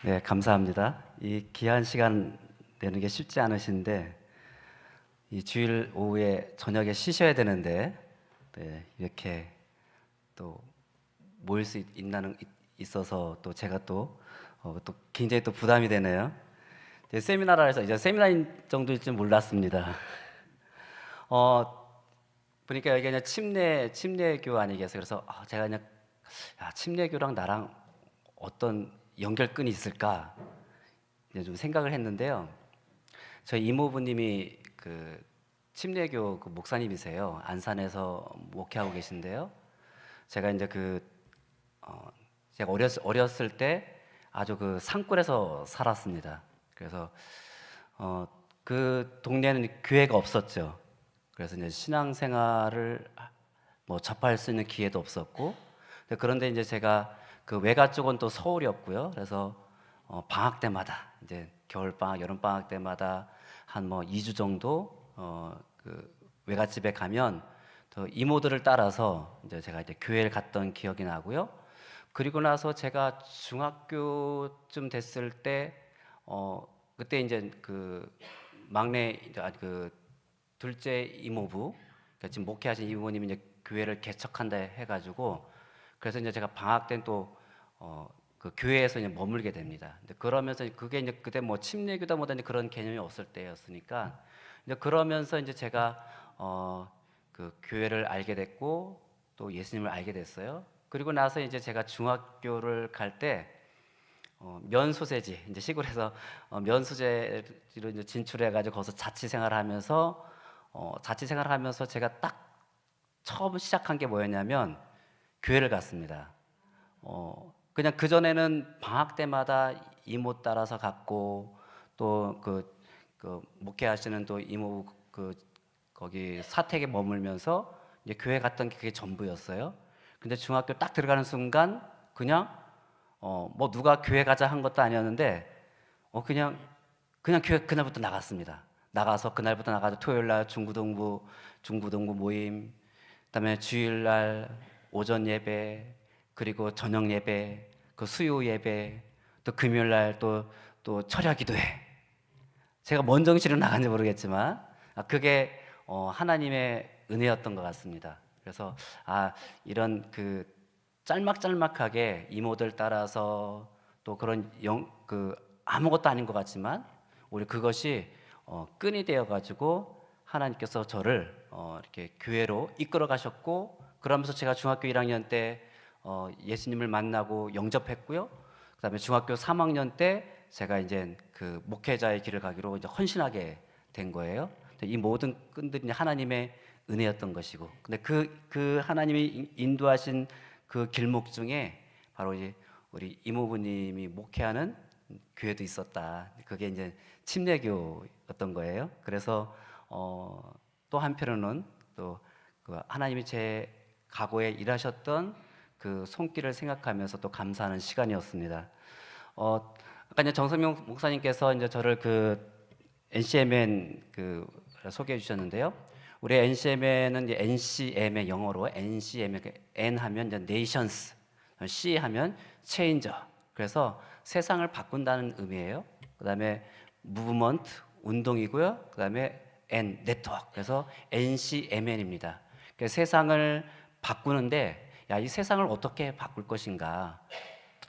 네, 감사합니다. 이 귀한 시간 내는 게 쉽지 않으신데 이 주일 오후에 저녁에 쉬셔야 되는데 네, 이렇게 또 모일 수 있어서 또 제가 또 굉장히 또 부담이 되네요. 세미나라 해서 이제 세미나인 정도일 줄 몰랐습니다. 어, 보니까 여기 그냥 침례교 아니겠어요? 그래서 제가 그냥 침례교랑 나랑 어떤 연결끈이 있을까 이제 좀 생각을 했는데요. 저희 이모부님이 그 침례교 그 목사님이세요. 안산에서 목회하고 계신데요. 제가 이제 제가 어렸을 때 아주 그 산골에서 살았습니다. 그래서 그 동네는 교회가 없었죠. 그래서 이제 신앙생활을 뭐 접할 수 있는 기회도 없었고, 그런데 이제 제가 그 외가 쪽은 또 서울이었고요. 그래서 방학 때마다 이제 겨울 방학, 여름 방학 때마다 한 뭐 2주 정도 그 외갓집에 가면 또 이모들을 따라서 이제 제가 이제 교회를 갔던 기억이 나고요. 그리고 나서 제가 중학교쯤 됐을 때 그때 이제 그 막내 그 둘째 이모부, 그러니까 지금 목회하신 이모님이 이제 교회를 개척한다 해가지고, 그래서 이제 제가 방학 때는 그 교회에서 이제 머물게 됩니다. 근데 그러면서 그게 이제 그때 뭐 침례교다 뭐다 이제 그런 개념이 없을 때였으니까, 이제 그러면서 이제 제가 그 교회를 알게 됐고 또 예수님을 알게 됐어요. 그리고 나서 이제 제가 중학교를 갈때 면소재지 이제 시골에서 면소재로 이제 진출해가지고 거기서 자취생활하면서 제가 딱 처음 시작한 게 뭐였냐면 교회를 갔습니다. 그냥 그 전에는 방학 때마다 이모 따라서 갔고 또 그 목회하시는 또 이모 그 거기 사택에 머물면서 이제 교회 갔던 게 그게 전부였어요. 근데 중학교 딱 들어가는 순간 그냥 뭐 누가 교회 가자 한 것도 아니었는데 그냥 교회 그날부터 나갔습니다. 나가서 그날부터 나가서 토요일 날 중고등부 모임, 그다음에 주일 날 오전 예배, 그리고 저녁 예배, 그 수요 예배, 또 금요일 날 또 철야 기도회. 제가 뭔 정신으로 나간지 모르겠지만 그게 하나님의 은혜였던 것 같습니다. 그래서 이런 그 짤막짤막하게 이모들 따라서 또 그런 아무것도 아닌 것 같지만 우리 그것이 끈이 되어 가지고 하나님께서 저를 이렇게 교회로 이끌어 가셨고, 그러면서 제가 중학교 1학년 때 예수님을 만나고 영접했고요. 그다음에 중학교 3학년 때 제가 이제 그 목회자의 길을 가기로 이제 헌신하게 된 거예요. 이 모든 끈들이 하나님의 은혜였던 것이고, 근데 그 하나님이 인도하신 그 길목 중에 바로 이제 우리 이모부님이 목회하는 교회도 있었다. 그게 이제 침례교였던 거예요. 그래서 또 한편으로는 또 그 하나님이 제 과거에 일하셨던 그 손길을 생각하면서 또 감사하는 시간이었습니다. 아까 이제 정성명 목사님께서 이제 저를 그 NCMN 그 소개해 주셨는데요. 우리 NCMN은 이제 NCM의 영어로 NCM, N 하면 이제 Nations, C 하면 Changer. 그래서 세상을 바꾼다는 의미예요. 그다음에 Movement, 운동이고요. 그다음에 N, Network. 그래서 NCMN입니다. 세상을 바꾸는데 이 세상을 어떻게 바꿀 것인가?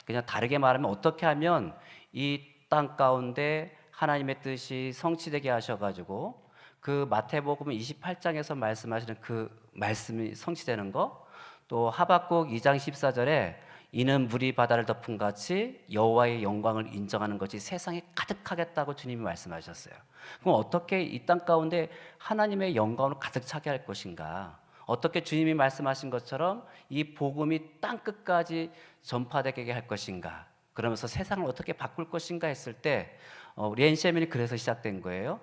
그냥 다르게 말하면 어떻게 하면 이 땅 가운데 하나님의 뜻이 성취되게 하셔가지고 그 마태복음 28장에서 말씀하시는 그 말씀이 성취되는 거, 또 하박국 2장 14절에 이는 물이 바다를 덮은 같이 여호와의 영광을 인정하는 것이 세상에 가득하겠다고 주님이 말씀하셨어요. 그럼 어떻게 이 땅 가운데 하나님의 영광을 가득 차게 할 것인가? 어떻게 주님이 말씀하신 것처럼 이 복음이 땅 끝까지 전파되게 할 것인가? 그러면서 세상을 어떻게 바꿀 것인가 했을 때 우리 NCM이 그래서 시작된 거예요.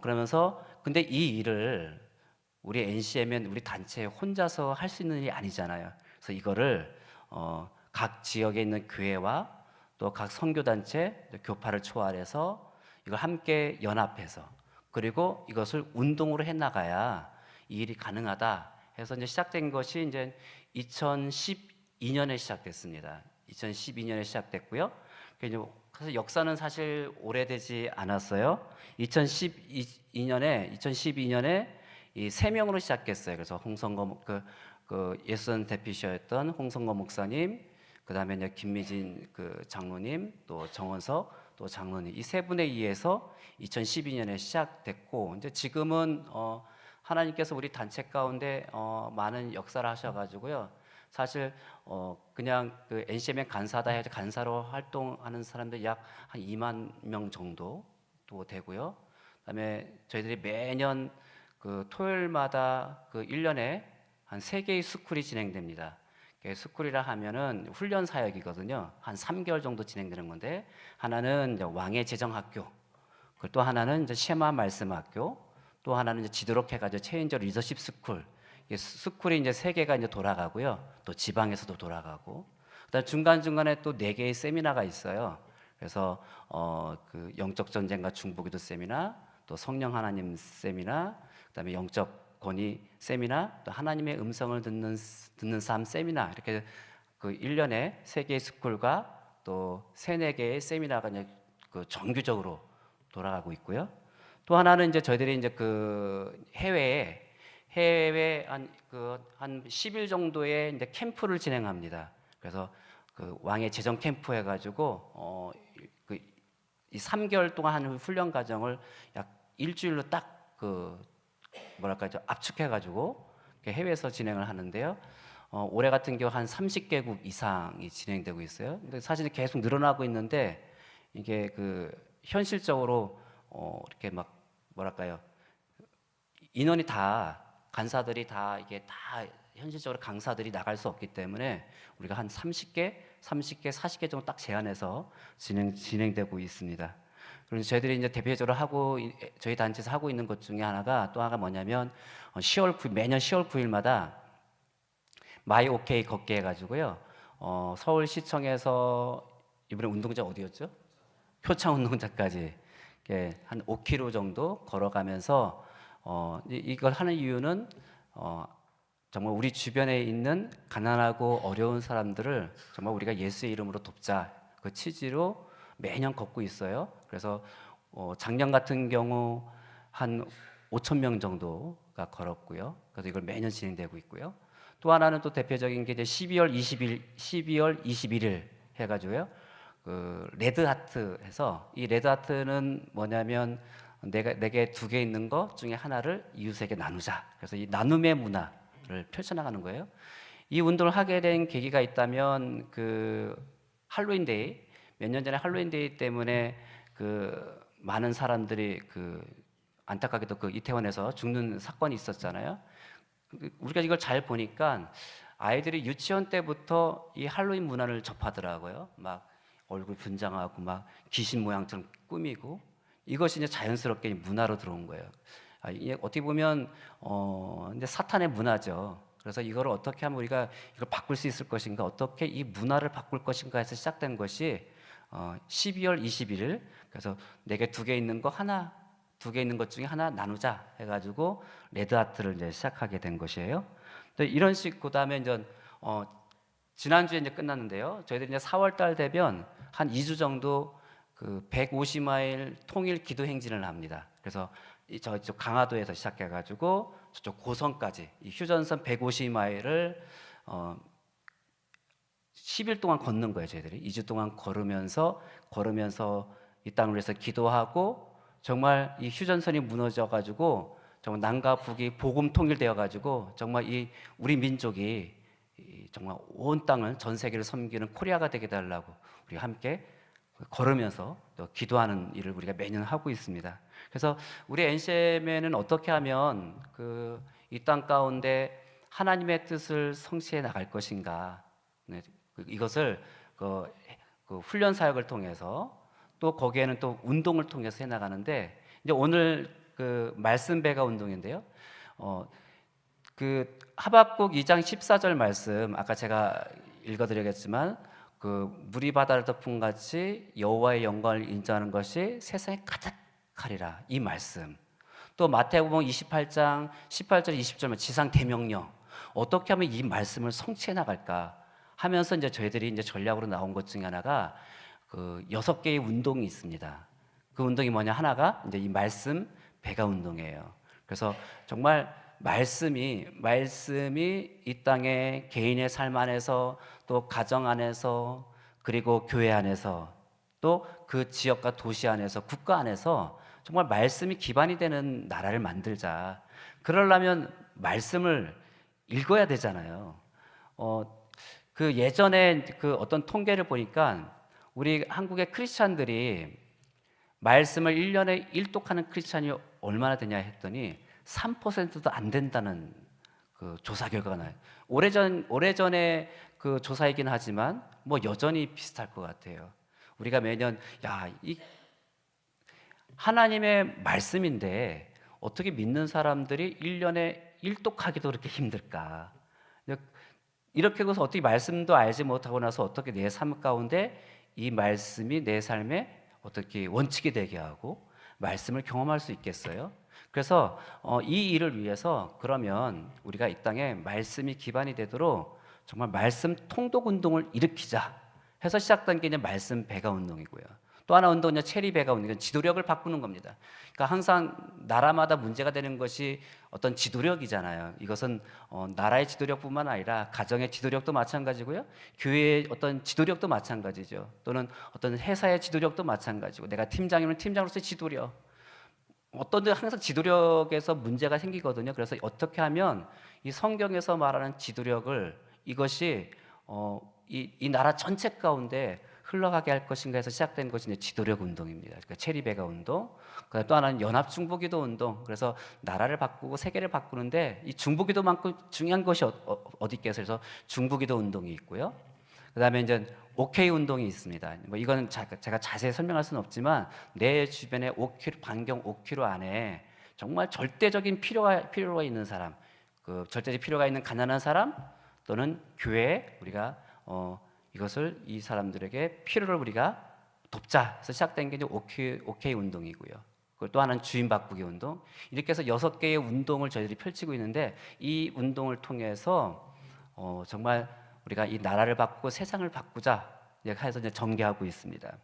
그러면서 근데 이 일을 우리 NCM은 우리 단체 혼자서 할 수 있는 일이 아니잖아요. 그래서 이거를 각 지역에 있는 교회와 또 각 선교단체, 교파를 초월해서 이걸 함께 연합해서 그리고 이것을 운동으로 해나가야 이 일이 가능하다 해서 이제 시작된 것이 이제 2012년에 시작됐습니다. 2012년에 시작됐고요. 이제 그래서 역사는 사실 오래되지 않았어요. 2012년에 이 세 명으로 시작했어요. 그래서 홍성거 그 예수선 대피셔였던 홍성거 목사님, 그다음에 이제 김미진 그 장로님, 또 정원석 또 장로님, 이 세 분에 의해서 2012년에 시작됐고, 이제 지금은 하나님께서 우리 단체 가운데 많은 역사를 하셔가지고요. 사실 그냥 그 NCM의 간사다 해서 간사로 활동하는 사람들 약 한 2만 명 정도 또 되고요. 그다음에 저희들이 매년 그 토요일마다 그 1년에 한 3개의 스쿨이 진행됩니다. 스쿨이라 하면은 훈련 사역이거든요. 한 3개월 정도 진행되는 건데, 하나는 이제 왕의 재정학교, 또 하나는 이제 셰마 말씀학교, 또 하나는 이제 지도록 해가지고 체인저 리더십 스쿨. 스쿨이 이제 3개가 이제 돌아가고요. 또 지방에서도 돌아가고. 그다음 중간중간에 또 4개의 세미나가 있어요. 그래서 그 영적 전쟁과 중보기도 세미나, 또 성령 하나님 세미나, 그다음에 영적 권위 세미나, 또 하나님의 음성을 듣는 삶 세미나, 이렇게 그 1년에 3개의 스쿨과 또 4개의 세미나가 이제 그 정규적으로 돌아가고 있고요. 또 하나는 이제 저희들이 이제 그 해외에 한 10일 정도의 이제 캠프를 진행합니다. 그래서 그 왕의 재정 캠프 해가지고 이 3개월 동안 하는 훈련 과정을 약 일주일로 딱 그 뭐랄까 압축해가지고 해외에서 진행을 하는데요. 올해 같은 경우 한 30개국 이상이 진행되고 있어요. 근데 사실 계속 늘어나고 있는데, 이게 그 현실적으로 이렇게 막 뭐랄까요, 인원이 다 간사들이 다 이게 다 현실적으로 강사들이 나갈 수 없기 때문에 우리가 한 30개, 40개 정도 딱 제한해서 진행되고 있습니다. 그리고 저희들이 이제 대표적으로 저희 단체에서 하고 있는 것 중에 하나가, 또 하나가 뭐냐면 매년 10월 9일마다 마이 오케이 걷기 해가지고요. 서울시청에서 이번에 운동장 어디였죠? 표창 운동장까지 한 5km 정도 걸어가면서 이걸 하는 이유는 정말 우리 주변에 있는 가난하고 어려운 사람들을 정말 우리가 예수의 이름으로 돕자, 그 취지로 매년 걷고 있어요. 그래서 작년 같은 경우 한 5천 명 정도가 걸었고요. 그래서 이걸 매년 진행되고 있고요. 또 하나는 또 대표적인 게 이제 12월 21일 해가지고요. 그 레드 하트 해서, 이 레드 하트는 뭐냐면 내게 2개 있는 것 중에 하나를 이웃에게 나누자. 그래서 이 나눔의 문화를 펼쳐나가는 거예요. 이 운동을 하게 된 계기가 있다면 그 할로윈데이, 몇 년 전에 할로윈데이 때문에 그 많은 사람들이 그 안타깝게도 그 이태원에서 죽는 사건이 있었잖아요. 우리가 이걸 잘 보니까 아이들이 유치원 때부터 이 할로윈 문화를 접하더라고요. 막 얼굴 분장하고 막 귀신 모양처럼 꾸미고, 이것이 이제 자연스럽게 문화로 들어온 거예요. 이게 어떻게 보면 이제 사탄의 문화죠. 그래서 이걸 어떻게 하면 우리가 이걸 바꿀 수 있을 것인가, 어떻게 이 문화를 바꿀 것인가 해서 시작된 것이 12월 21일, 그래서 내게 2개 있는 거 하나, 2개 있는 것 중에 하나 나누자 해가지고 레드하트를 이제 시작하게 된 것이에요. 또 이런 그다음에 이제 지난주에 이제 끝났는데요. 저희들이 이제 4월달 되면 한 2주 정도 그 150마일 통일 기도 행진을 합니다. 그래서 저쪽 강화도에서 시작해가지고 저쪽 고성까지 이 휴전선 150마일을 10일 동안 걷는 거예요. 저희들이 2주 동안 걸으면서 이 땅을 위해서 기도하고, 정말 이 휴전선이 무너져가지고 정말 남과 북이 복음 통일되어가지고 정말 이 우리 민족이 정말 온 땅을, 전 세계를 섬기는 코리아가 되게 달라고 우리 함께 걸으면서 또 기도하는 일을 우리가 매년 하고 있습니다. 그래서 우리 NCM에는 어떻게 하면 그 이 땅 가운데 하나님의 뜻을 성취해 나갈 것인가, 이것을 그 훈련 사역을 통해서, 또 거기에는 또 운동을 통해서 해 나가는데, 이제 오늘 그 말씀 배가 운동인데요. 그 하박국 2장 14절 말씀, 아까 제가 읽어드리겠지만, 그 물이 바다를 덮은 같이 여호와의 영광을 인정하는 것이 세상에 가득하리라, 이 말씀. 또 마태복음 28장 18절 20절 지상 대명령, 어떻게 하면 이 말씀을 성취해 나갈까 하면서 이제 저희들이 이제 전략으로 나온 것 중에 하나가 그 6개의 운동이 있습니다. 그 운동이 뭐냐? 하나가 이제 이 말씀 배가 운동이에요. 그래서 정말 말씀이 이 땅에 개인의 삶 안에서 또 가정 안에서 그리고 교회 안에서 또 그 지역과 도시 안에서 국가 안에서 정말 말씀이 기반이 되는 나라를 만들자. 그러려면 말씀을 읽어야 되잖아요. 그 예전에 그 어떤 통계를 보니까 우리 한국의 크리스찬들이 말씀을 1년에 일독하는 크리스찬이 얼마나 되냐 했더니 3%도 안 된다는 그 조사 결과가 나요. 오래전에 그 조사이긴 하지만 뭐 여전히 비슷할 것 같아요. 우리가 매년 이 하나님의 말씀인데 어떻게 믿는 사람들이 1년에 일독하기도 그렇게 힘들까? 이렇게 해서 어떻게 말씀도 알지 못하고 나서 어떻게 내 삶 가운데 이 말씀이 내 삶에 어떻게 원칙이 되게 하고 말씀을 경험할 수 있겠어요? 그래서 이 일을 위해서 그러면 우리가 이 땅에 말씀이 기반이 되도록 정말 말씀 통독 운동을 일으키자 해서 시작된 게 이제 말씀 배가 운동이고요. 또 하나 운동은요, 체리 배가 운동. 이건 지도력을 바꾸는 겁니다. 그러니까 항상 나라마다 문제가 되는 것이 어떤 지도력이잖아요. 이것은 나라의 지도력뿐만 아니라 가정의 지도력도 마찬가지고요, 교회의 어떤 지도력도 마찬가지죠. 또는 어떤 회사의 지도력도 마찬가지고, 내가 팀장이면 팀장으로서의 지도력. 어떤 데 항상 지도력에서 문제가 생기거든요. 그래서 어떻게 하면 이 성경에서 말하는 지도력을 이것이 이 나라 전체 가운데 흘러가게 할 것인가 해서 시작된 것이 이제 지도력 운동입니다. 그러니까 체리베가 운동. 또 하나는 연합 중보기도 운동. 그래서 나라를 바꾸고 세계를 바꾸는데 이 중보기도만큼 중요한 것이 어디 있겠어요? 그래서 중보기도 운동이 있고요. 그다음에 이제 OK 운동이 있습니다. 뭐 이거는 제가 자세히 설명할 수는 없지만 내 주변에 5km 반경 5km 안에 정말 절대적인 필요가 있는 사람, 그 절대적 필요가 있는 가난한 사람 또는 교회에 우리가 이것을 이 사람들에게 필요를 우리가 돕자 해서 시작된 게 이제 OK 운동이고요. 그리고 또 하나는 주인 바꾸기 운동. 이렇게 해서 6개의 운동을 저희들이 펼치고 있는데 이 운동을 통해서 정말 우리가 이 나라를 바꾸고 세상을 바꾸자 해서 이제 전개하고 있습니다.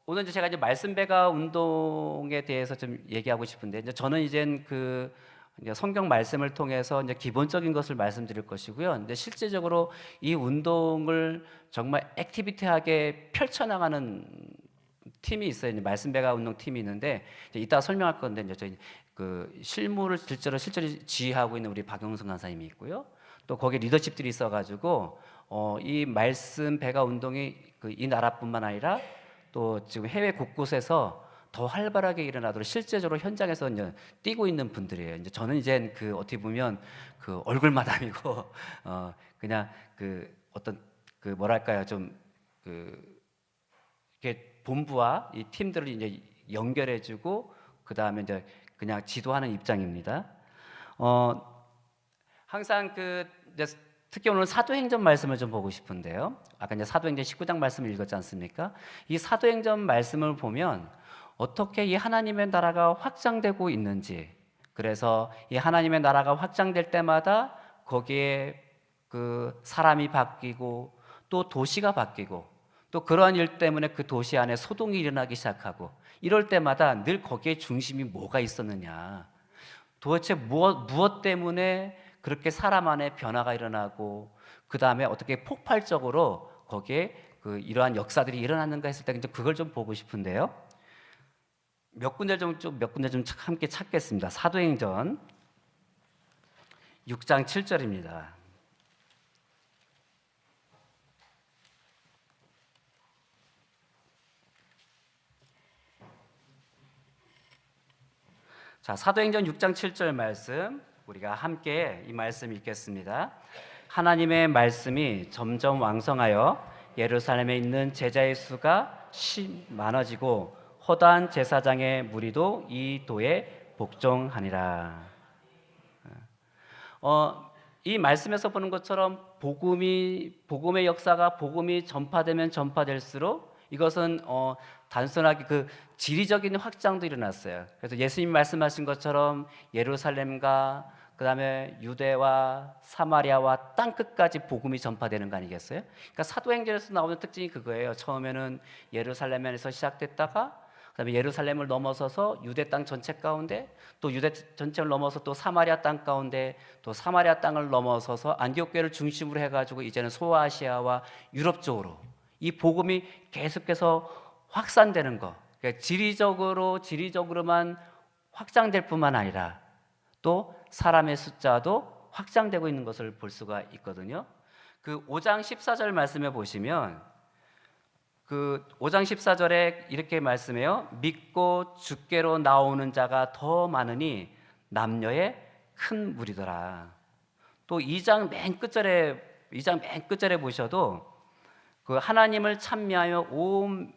오늘 이제 제가 이제 말씀 배가 운동에 대해서 좀 얘기하고 싶은데 이제 저는 이제 이제 성경 말씀을 통해서 이제 기본적인 것을 말씀드릴 것이고요. 근데 실제적으로 이 운동을 정말 액티비티하게 펼쳐나가는 팀이 있어요. 이제 말씀 배가 운동 팀이 있는데 이따 설명할 건데 이제 저희 그 실무를 실제로 지휘하고 있는 우리 박영승 간사님이 있고요. 또 거기에 리더십들이 있어가지고 이 말씀 배가 운동이 이 나라뿐만 아니라 또 지금 해외 곳곳에서 더 활발하게 일어나도록 실제적으로 현장에서 이제 뛰고 있는 분들이에요. 이제 저는 이제 어떻게 보면 얼굴마담이고 그냥 어떤 뭐랄까요, 좀 이렇게 본부와 이 팀들을 이제 연결해주고 그 다음에 이제 그냥 지도하는 입장입니다. 항상 이제 특히 오늘 사도행전 말씀을 좀 보고 싶은데요. 아까 이제 사도행전 19장 말씀을 읽었지 않습니까? 이 사도행전 말씀을 보면 어떻게 이 하나님의 나라가 확장되고 있는지, 그래서 이 하나님의 나라가 확장될 때마다 거기에 사람이 바뀌고 또 도시가 바뀌고 또 그러한 일 때문에 그 도시 안에 소동이 일어나기 시작하고 이럴 때마다 늘 거기에 중심이 뭐가 있었느냐, 도대체 무엇 때문에 그렇게 사람 안에 변화가 일어나고 그 다음에 어떻게 폭발적으로 거기에 이러한 역사들이 일어났는가 했을 때 그걸 좀 보고 싶은데요. 몇 군데 좀 함께 찾겠습니다. 사도행전 6장 7절입니다. 자, 사도행전 6장 7절 말씀 우리가 함께 이 말씀 읽겠습니다. 하나님의 말씀이 점점 왕성하여 예루살렘에 있는 제자의 수가 많아지고 허다한 제사장의 무리도 이 도에 복종하니라. 이 말씀에서 보는 것처럼 복음의 역사가 복음이 전파되면 전파될수록 이것은 단순하게 지리적인 확장도 일어났어요. 그래서 예수님 말씀하신 것처럼 예루살렘과 그다음에 유대와 사마리아와 땅 끝까지 복음이 전파되는 거 아니겠어요? 그러니까 사도행전에서 나오는 특징이 그거예요. 처음에는 예루살렘에서 시작됐다가 그다음에 예루살렘을 넘어서서 유대 땅 전체 가운데, 또 유대 전체를 넘어서 또 사마리아 땅 가운데, 또 사마리아 땅을 넘어서서 안디옥 교회를 중심으로 해가지고 이제는 소아시아와 유럽 쪽으로 이 복음이 계속해서 확산되는 거. 그러니까 지리적으로만 확장될 뿐만 아니라 또 사람의 숫자도 확장되고 있는 것을 볼 수가 있거든요. 그 5장 14절 말씀해 보시면 그 5장 14절에 이렇게 말씀해요. 믿고 주께로 나오는 자가 더 많으니 남녀의 큰 무리더라. 또 2장 맨 끝절에 보셔도 그 하나님을 찬미하여 온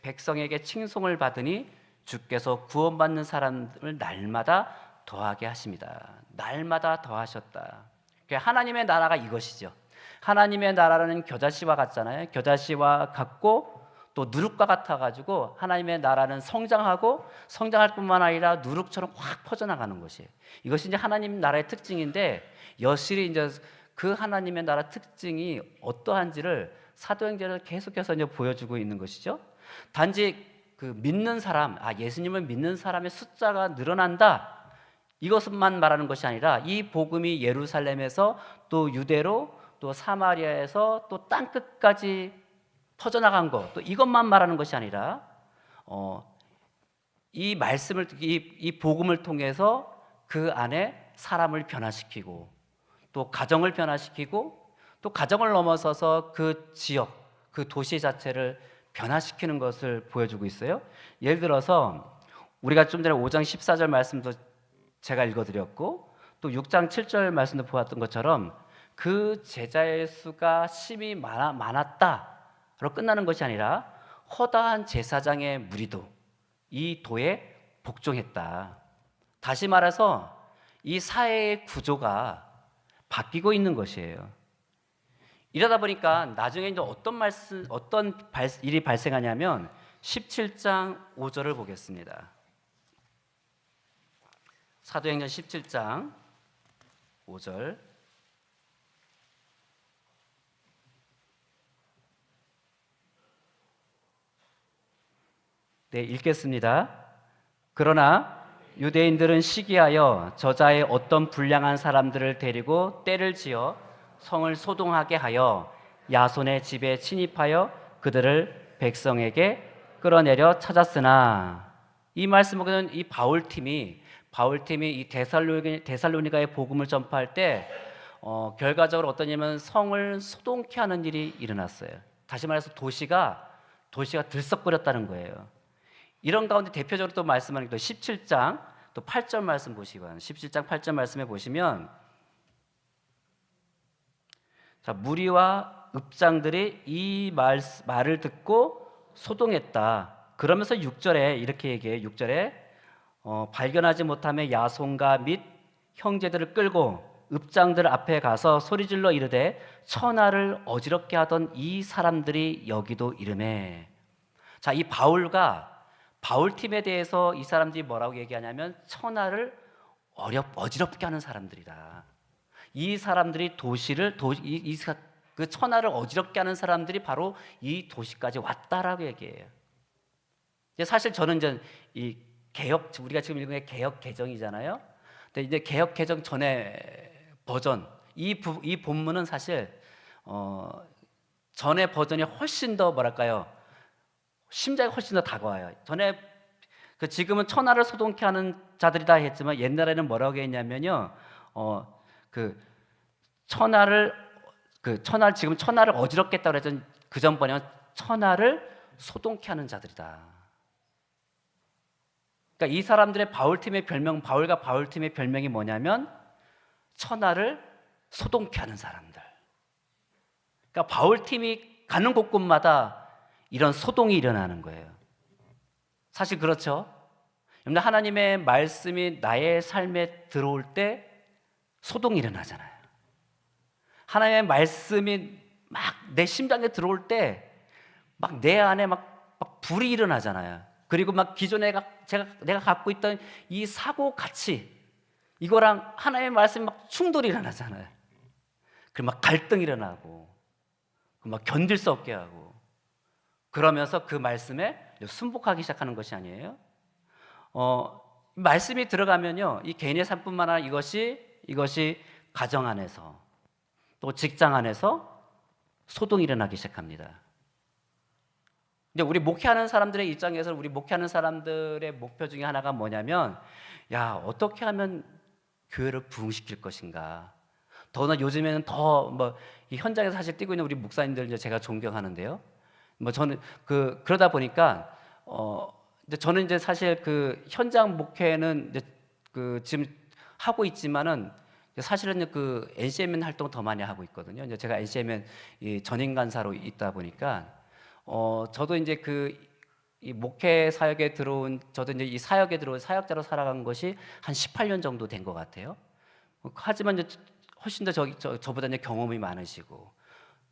백성에게 칭송을 받으니 주께서 구원받는 사람을 날마다 더하게 하십니다. 날마다 더하셨다. 하나님의 나라가 이것이죠. 하나님의 나라는 겨자씨와 같잖아요. 겨자씨와 같고 또 누룩과 같아가지고 하나님의 나라는 성장할 뿐만 아니라 누룩처럼 확 퍼져나가는 것이에요. 이것이 이제 하나님 나라의 특징인데, 여실히 이제 그 하나님의 나라 특징이 어떠한지를 사도행전에서 계속해서 이제 보여주고 있는 것이죠. 단지 그 믿는 사람, 예수님을 믿는 사람의 숫자가 늘어난다, 이것만 말하는 것이 아니라 이 복음이 예루살렘에서 또 유대로 또 사마리아에서 또 땅 끝까지 퍼져나간 것, 또 이것만 말하는 것이 아니라 이 말씀을, 이 복음을 통해서 그 안에 사람을 변화시키고 또 가정을 변화시키고 또 가정을 넘어서서 그 지역, 그 도시 자체를 변화시키는 것을 보여주고 있어요. 예를 들어서 우리가 좀 전에 5장 14절 말씀도 제가 읽어드렸고 또 6장 7절 말씀도 보았던 것처럼 그 제자의 수가 심히 많았다로 끝나는 것이 아니라 허다한 제사장의 무리도 이 도에 복종했다. 다시 말해서 이 사회의 구조가 바뀌고 있는 것이에요. 이러다 보니까 나중에 이제 어떤 일이 발생하냐면 17장 5절을 보겠습니다. 사도행전 17장 5절. 네, 읽겠습니다. 그러나 유대인들은 시기하여 저자의 어떤 불량한 사람들을 데리고 때를 지어 성을 소동하게 하여 야손의 집에 침입하여 그들을 백성에게 끌어내려 찾았으나, 이 말씀을 보면 이 바울팀이 이 데살로니가의 복음을 전파할 때 결과적으로 어떠냐면 성을 소동케 하는 일이 일어났어요. 다시 말해서 도시가 들썩거렸다는 거예요. 이런 가운데 대표적으로 또 말씀하는 게 17장 또 8절 말씀 보시기 바랍니다. 17장 8절 말씀에 보시면, 자, 무리와 읍장들이 이 말을 듣고 소동했다. 그러면서 6절에 이렇게 얘기해요. 6절에 발견하지 못하며 야손과 및 형제들을 끌고 읍장들 앞에 가서 소리질러 이르되 천하를 어지럽게 하던 이 사람들이 여기도 이르매. 자, 이 바울팀에 대해서 이 사람들이 뭐라고 얘기하냐면 천하를 어지럽게 하는 사람들이다. 이 사람들이 그 천하를 어지럽게 하는 사람들이 바로 이 도시까지 왔다라고 얘기해요. 사실 저는 이제 이 우리가 지금 읽은 게 개역 개정이잖아요. 근데 이제 개역 개정 전에 버전, 이 본문은 사실 전의 버전이 훨씬 더 심장이 훨씬 더 다가와요. 전에 지금은 천하를 소동케 하는 자들이다 했지만 옛날에는 뭐라고 했냐면요, 지금 천하를 어지럽게 했다고 했던 그 전 번역은 천하를 소동케 하는 자들이다. 그러니까 이 사람들의 바울과 바울팀의 별명이 뭐냐면 천하를 소동케 하는 사람들. 그러니까 바울팀이 가는 곳곳마다 이런 소동이 일어나는 거예요. 사실 그렇죠. 하나님의 말씀이 나의 삶에 들어올 때 소동이 일어나잖아요. 하나님의 말씀이 막 내 심장에 들어올 때 막 내 안에 막 불이 일어나잖아요. 그리고 막 기존에 내가 갖고 있던 이 사고 가치, 이거랑 하나님의 말씀이 막 충돌이 일어나잖아요. 그리고 막 갈등이 일어나고 막 견딜 수 없게 하고 그러면서 그 말씀에 순복하기 시작하는 것이 아니에요. 말씀이 들어가면요, 이 개인의 삶뿐만 아니라 이것이 가정 안에서 또 직장 안에서 소동이 일어나기 시작합니다. 이제 우리 목회하는 사람들의 입장에서 우리 목회하는 사람들의 목표 중에 하나가 뭐냐면, 야, 어떻게 하면 교회를 부흥시킬 것인가. 더나 요즘에는 더 이 현장에서 사실 뛰고 있는 우리 목사님들 이제 제가 존경하는데요. 저는 그러다 보니까 이제 저는 이제 사실 그 현장 목회는 이제 지금 하고 있지만은 사실은 그 NCMN 활동 더 많이 하고 있거든요. 이제 제가 NCMN 이 전임 간사로 있다 보니까 저도 이제 이 목회 사역에 들어온 저도 이제 이 사역에 들어온 사역자로 살아간 것이 한 18년 정도 된 것 같아요. 하지만 이제 훨씬 더 저보다 이제 경험이 많으시고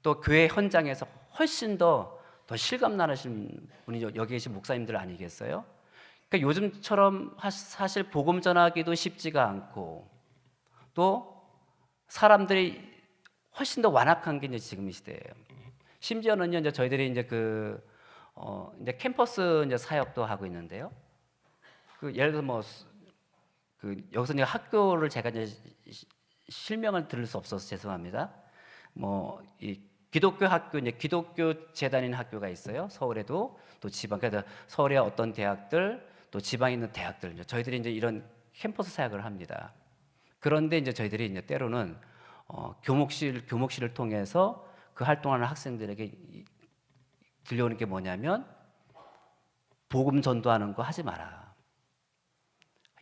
또 교회 현장에서 훨씬 더 실감 나신 분이 여기 계신 목사님들 아니겠어요? 그러니까 요즘처럼 사실 복음 전하기도 쉽지가 않고 또 사람들이 훨씬 더 완악한 게 이제 지금 이 시대예요. 심지어는요, 이제 저희들이 이제 이제 캠퍼스 이제 사역도 하고 있는데요. 예를 들어 여기서 이제 학교를 제가 이제 실명을 들을 수 없어서 죄송합니다. 이 기독교 학교, 이제 기독교 재단인 학교가 있어요. 서울에도 또 지방, 그래서 서울의 어떤 대학들, 또 지방에 있는 대학들, 이제 저희들이 이제 이런 캠퍼스 사역을 합니다. 그런데 이제 저희들이 이제 때로는 교목실을 통해서 그 활동하는 학생들에게 들려오는 게 뭐냐면 복음 전도하는 거 하지 마라.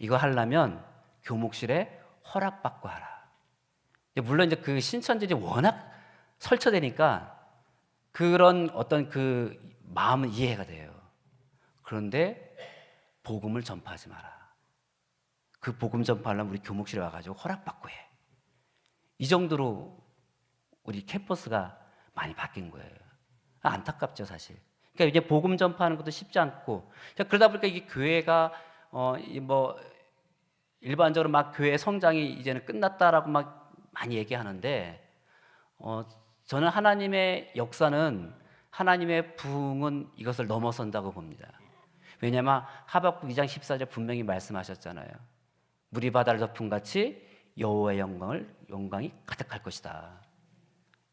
이거 하려면 교목실에 허락받고 하라. 물론 이제 그 신천지들이 워낙 설쳐되니까 그런 어떤 그 마음은 이해가 돼요. 그런데 복음을 전파하지 마라. 그 복음 전파하려면 우리 교목실에 와가지고 허락받고 해. 이 정도로 우리 캠퍼스가 많이 바뀐 거예요. 안타깝죠, 사실. 그러니까 이제 복음 전파하는 것도 쉽지 않고 그러다 보니까 이게 교회가 일반적으로 막 교회 성장이 이제는 끝났다라고 막 많이 얘기하는데 저는 하나님의 역사는 하나님의 부흥은 이것을 넘어선다고 봅니다. 왜냐하면 하박국 2장 14절 분명히 말씀하셨잖아요. 물이 바다를 덮은 같이 여호와의 영광이 가득할 것이다.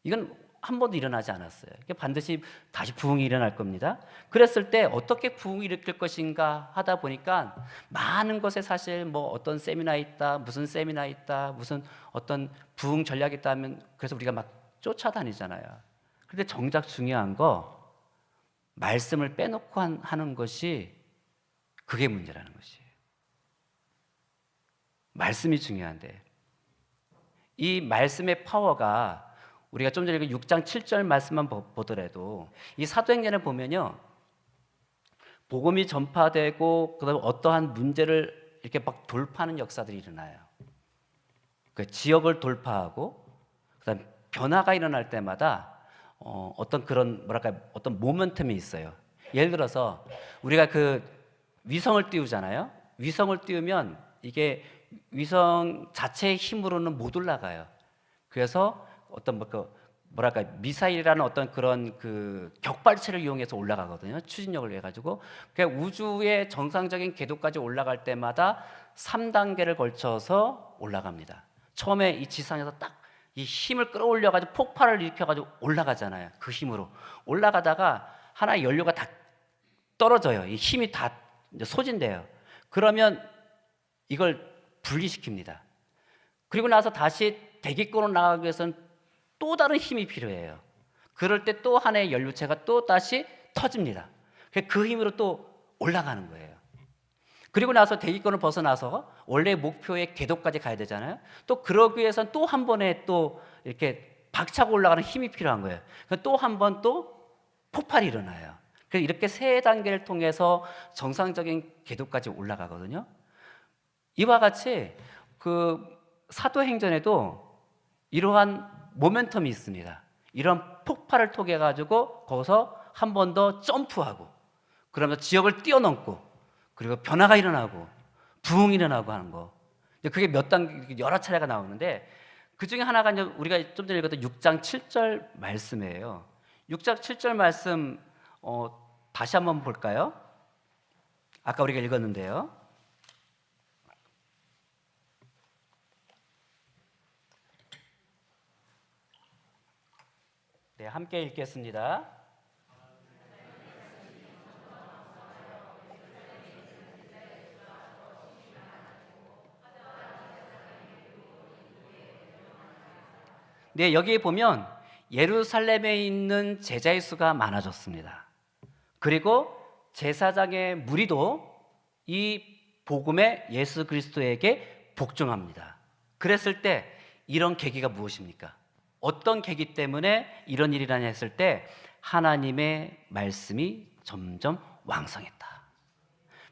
이건 한 번도 일어나지 않았어요. 반드시 다시 부흥이 일어날 겁니다. 그랬을 때 어떻게 부흥이 일으킬 것인가 하다 보니까 많은 것에 사실 어떤 세미나 있다, 무슨 세미나 있다, 무슨 어떤 부흥 전략이 있다 하면 그래서 우리가 막 쫓아다니잖아요. 그런데 정작 중요한 거 말씀을 빼놓고 하는 것이 그게 문제라는 것이에요. 말씀이 중요한데 이 말씀의 파워가 우리가 좀 전에 6장 7절 말씀만 보더라도 이 사도행전에 보면요, 복음이 전파되고 그다음에 어떠한 문제를 이렇게 막 돌파하는 역사들이 일어나요. 그 지역을 돌파하고 그다음 변화가 일어날 때마다 어떤 그런 어떤 모멘텀이 있어요. 예를 들어서 우리가 위성을 띄우잖아요. 위성을 띄우면 이게 위성 자체의 힘으로는 못 올라가요. 그래서 어떤 미사일이라는 어떤 그런 격발체를 이용해서 올라가거든요. 추진력을 위해 가지고. 그러니까 우주의 정상적인 궤도까지 올라갈 때마다 3단계를 걸쳐서 올라갑니다. 처음에 이 지상에서 딱 이 힘을 끌어올려 가지고 폭발을 일으켜 가지고 올라가잖아요. 그 힘으로 올라가다가 하나의 연료가 다 떨어져요. 이 힘이 다 이제 소진돼요. 그러면 이걸 분리시킵니다. 그리고 나서 다시 대기권으로 나가기 위해서는 또 다른 힘이 필요해요. 그럴 때 또 하나의 연료체가 또 다시 터집니다. 그 힘으로 또 올라가는 거예요. 그리고 나서 대기권을 벗어나서 원래 목표의 궤도까지 가야 되잖아요. 또 그러기 위해서는 또 한 번에 또 이렇게 박차고 올라가는 힘이 필요한 거예요. 또 한 번 또 폭발이 일어나요. 그래서 이렇게 3단계를 통해서 정상적인 궤도까지 올라가거든요. 이와 같이 사도행전에도 이러한 모멘텀이 있습니다. 이런 폭발을 통해 가지고 거기서 한 번 더 점프하고 그러면서 지역을 뛰어넘고 그리고 변화가 일어나고 부흥이 일어나고 하는 거. 그게 몇 단계 여러 차례가 나오는데 그 중에 하나가 이제 우리가 좀 전에 읽었던 6장 7절 말씀이에요. 6장 7절 말씀 다시 한번 볼까요? 아까 우리가 읽었는데요. 네, 함께 읽겠습니다. 네, 여기에 보면 예루살렘에 있는 제자의 수가 많아졌습니다. 그리고 제사장의 무리도 이 복음에 예수 그리스도에게 복종합니다. 그랬을 때 이런 계기가 무엇입니까? 어떤 계기 때문에 이런 일이 일어나냐 했을 때 하나님의 말씀이 점점 왕성했다.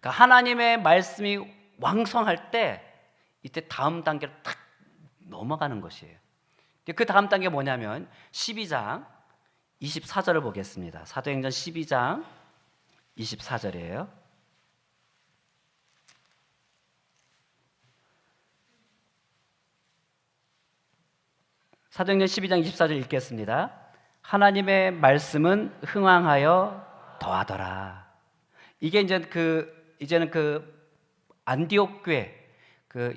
그러니까 하나님의 말씀이 왕성할 때 이때 다음 단계로 탁 넘어가는 것이에요. 그 다음 단계가 뭐냐면 12장 24절을 보겠습니다. 사도행전 12장 24절이에요. 사도행전 12장 24절 읽겠습니다. 하나님의 말씀은 흥왕하여 더하더라. 이게 이제는 안디옥 교회,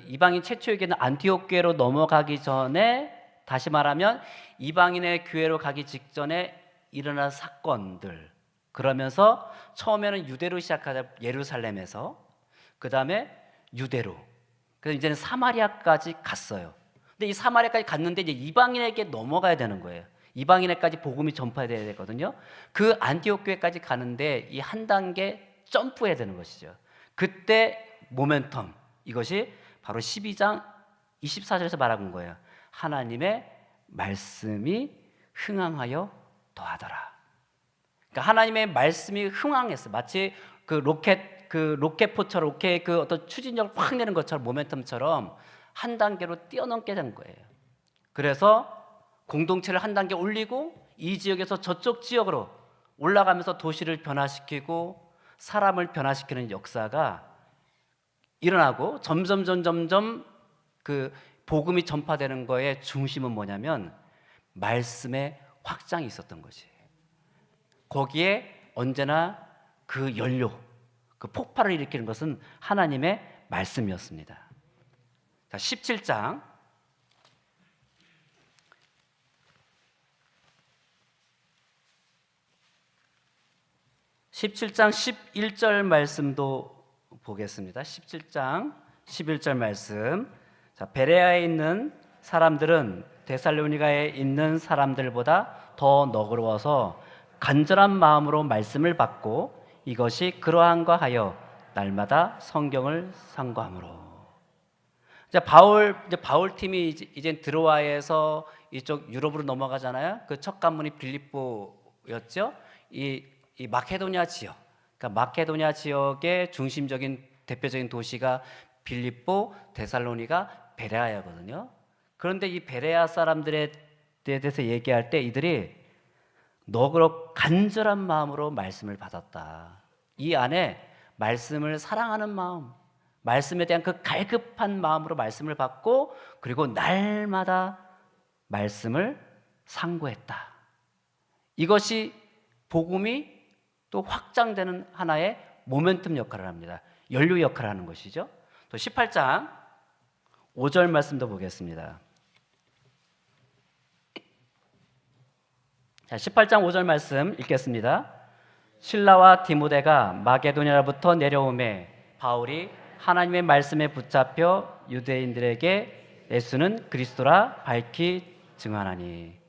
이방인 최초의 교회는 안디옥 교회로 넘어가기 전에, 다시 말하면 이방인의 교회로 가기 직전에 일어난 사건들, 그러면서 처음에는 유대로 시작하자 예루살렘에서, 그 다음에 유대로, 그래서 이제는 사마리아까지 갔어요. 근데 이 사마리아까지 갔는데 이제 이방인에게 넘어가야 되는 거예요. 이방인에까지 복음이 전파돼야 되거든요. 그 안디옥 교회까지 가는데 이 한 단계 점프해야 되는 것이죠. 그때 모멘텀, 이것이 바로 12장 24절에서 말하는 거예요. 하나님의 말씀이 흥왕하여 더하더라. 그러니까 하나님의 말씀이 흥왕했어. 마치 로켓포처럼 로켓 어떤 추진력을 확 내는 것처럼, 모멘텀처럼 한 단계로 뛰어넘게 된 거예요. 그래서 공동체를 한 단계 올리고 이 지역에서 저쪽 지역으로 올라가면서 도시를 변화시키고 사람을 변화시키는 역사가 일어나고, 점점 복음이 전파되는 거의 중심은 뭐냐면 말씀의 확장이 있었던 것이에요. 거기에 언제나 그 연료, 그 폭발을 일으키는 것은 하나님의 말씀이었습니다. 자, 17장 11절 말씀도 보겠습니다. 17장 11절 말씀. 자, 베레아에 있는 사람들은 데살로니가에 있는 사람들보다 더 너그러워서 간절한 마음으로 말씀을 받고 이것이 그러한가 하여 날마다 성경을 상고함으로. 이제 바울 팀이 이제 드로아에서 이쪽 유럽으로 넘어가잖아요. 그 첫 관문이 빌립보였죠. 이 마케도니아 지역, 그러니까 마케도니아 지역의 중심적인 대표적인 도시가 빌립보, 데살로니가, 베레아거든요. 그런데 이 베레아 사람들에 대해서 얘기할 때 이들이 너그럽 간절한 마음으로 말씀을 받았다. 이 안에 말씀을 사랑하는 마음, 말씀에 대한 그 갈급한 마음으로 말씀을 받고, 그리고 날마다 말씀을 상고했다. 이것이 복음이 또 확장되는 하나의 모멘텀 역할을 합니다. 연료 역할을 하는 것이죠. 또 18장 5절 말씀도 보겠습니다. 자, 18장 5절 말씀 읽겠습니다. 실라와 디모데가 마게도냐로부터 내려오매 바울이 하나님의 말씀에 붙잡혀 유대인들에게 예수는 그리스도라 밝히 증언하니.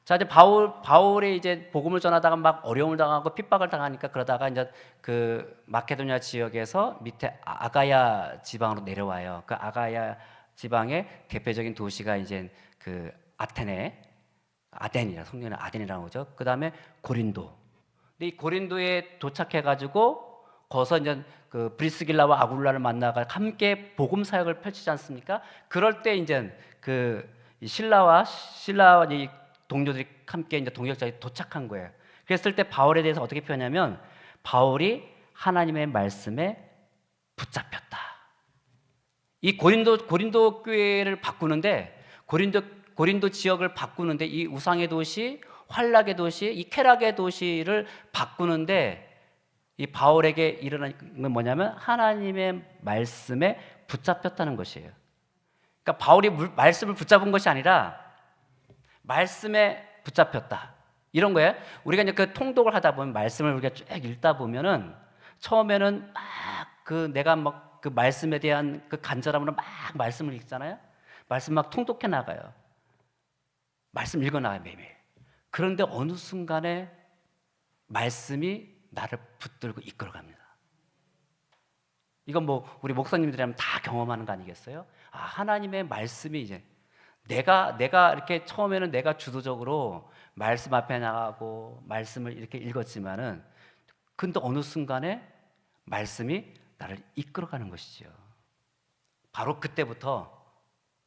자, 이제 바울이 이제 복음을 전하다가 막 어려움을 당하고 핍박을 당하니까, 그러다가 이제 그 마케도니아 지역에서 밑에 아가야 지방으로 내려와요. 그 아가야 지방의 대표적인 도시가 이제 그 아덴이라, 성경에는 아덴이라고 하죠. 그 다음에 고린도. 근데 이 고린도에 도착해가지고 거기서 이제 그 브리스길라와 아굴라를 만나가 함께 복음 사역을 펼치지 않습니까? 그럴 때 이제 그 신라와 이 동료들이 함께 이제 동역자에 도착한 거예요. 그랬을 때 바울에 대해서 어떻게 표현하냐면 바울이 하나님의 말씀에 붙잡혔다. 이 고린도 교회를 바꾸는데 고린도 지역을 바꾸는데 이 우상의 도시, 환락의 도시, 이 쾌락의 도시를 바꾸는데 이 바울에게 일어난 건 뭐냐면 하나님의 말씀에 붙잡혔다는 것이에요. 그러니까 바울이 말씀을 붙잡은 것이 아니라 말씀에 붙잡혔다. 이런 거예요. 우리가 이제 그 통독을 하다 보면 말씀을 우리가 쭉 읽다 보면은 처음에는 막 내가 막 그 말씀에 대한 그 간절함으로 막 말씀을 읽잖아요. 말씀 막 통독해 나가요. 말씀 읽어 나가요, 매일매일. 그런데 어느 순간에 말씀이 나를 붙들고 이끌어갑니다. 이건 뭐 우리 목사님들이라면 다 경험하는 거 아니겠어요? 아, 하나님의 말씀이 이제 내가 이렇게 처음에는 내가 주도적으로 말씀 앞에 나가고 말씀을 이렇게 읽었지만은 근데 어느 순간에 말씀이 나를 이끌어가는 것이죠. 바로 그때부터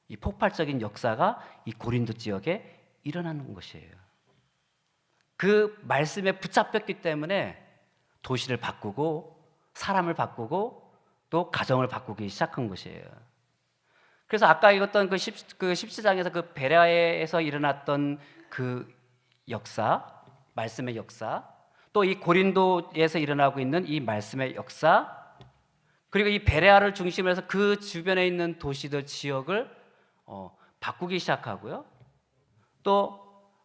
이 폭발적인 역사가 이 고린도 지역에 일어나는 것이에요. 그 말씀에 붙잡혔기 때문에 도시를 바꾸고 사람을 바꾸고 또 가정을 바꾸기 시작한 것이에요. 그래서 아까 읽었던 그 14장에서 그 베레아에서 일어났던 그 역사, 말씀의 역사, 또 이 고린도에서 일어나고 있는 이 말씀의 역사, 그리고 이 베레아를 중심으로 해서 그 주변에 있는 도시들, 지역을 바꾸기 시작하고요. 또